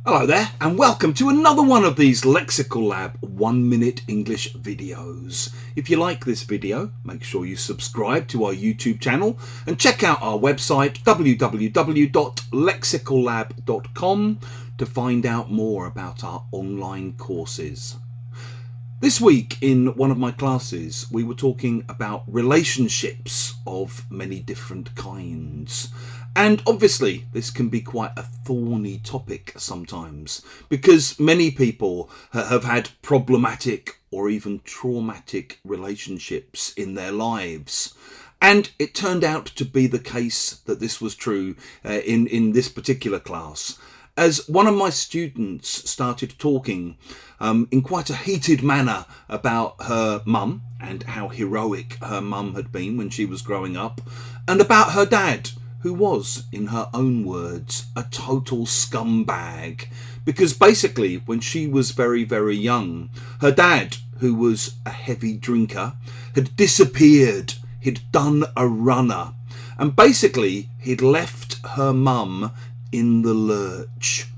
Hello there and welcome to another one of these Lexical Lab 1 minute English videos. If you like this video, make sure you subscribe to our YouTube channel and check out our website www.lexicallab.com to find out more about our online courses. This week in one of my classes we were talking about relationships of many different kinds. And obviously this can be quite a thorny topic sometimes because many people have had problematic or even traumatic relationships in their lives. And it turned out to be the case that this was true in this particular class, as one of my students started talking in quite a heated manner about her mum and how heroic her mum had been when she was growing up, and about her dad, who was, in her own words, a total scumbag. Because basically, when she was very, very young, her dad, who was a heavy drinker, had disappeared. He'd done a runner. And basically, he'd left her mum in the lurch.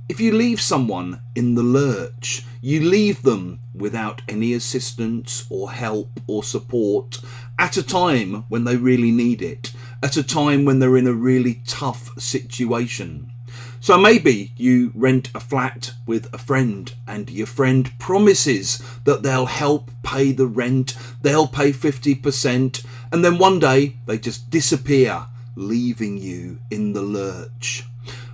If you leave someone in the lurch, you leave them without any assistance or help or support at a time when they really need it, at a time when they're in a really tough situation. So maybe you rent a flat with a friend and your friend promises that they'll help pay the rent, they'll pay 50%, and then one day they just disappear, leaving you in the lurch.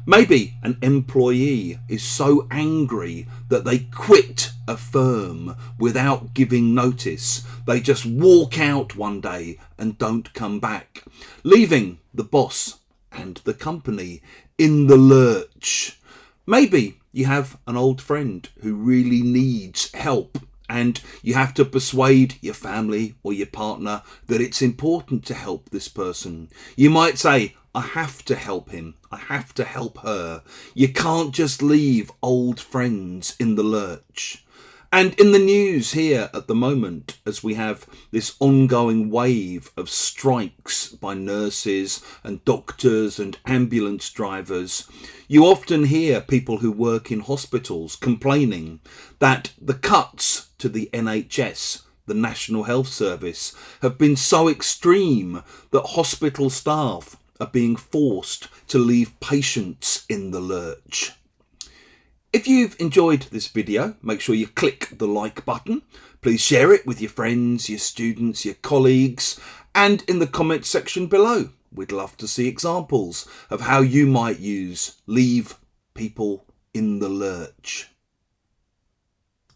Maybe an employee is so angry that they quit a firm without giving notice. They just walk out one day and don't come back, leaving the boss and the company in the lurch. Maybe you have an old friend who really needs help and you have to persuade your family or your partner that it's important to help this person. You might say, I have to help him, I have to help her. You can't just leave old friends in the lurch. And in the news here at the moment, as we have this ongoing wave of strikes by nurses and doctors and ambulance drivers, you often hear people who work in hospitals complaining that the cuts to the NHS, the National Health Service, have been so extreme that hospital staff are being forced to leave patients in the lurch. If you've enjoyed this video, make sure you click the like button. Please share it with your friends, your students, your colleagues, and in the comments section below. We'd love to see examples of how you might use leave people in the lurch.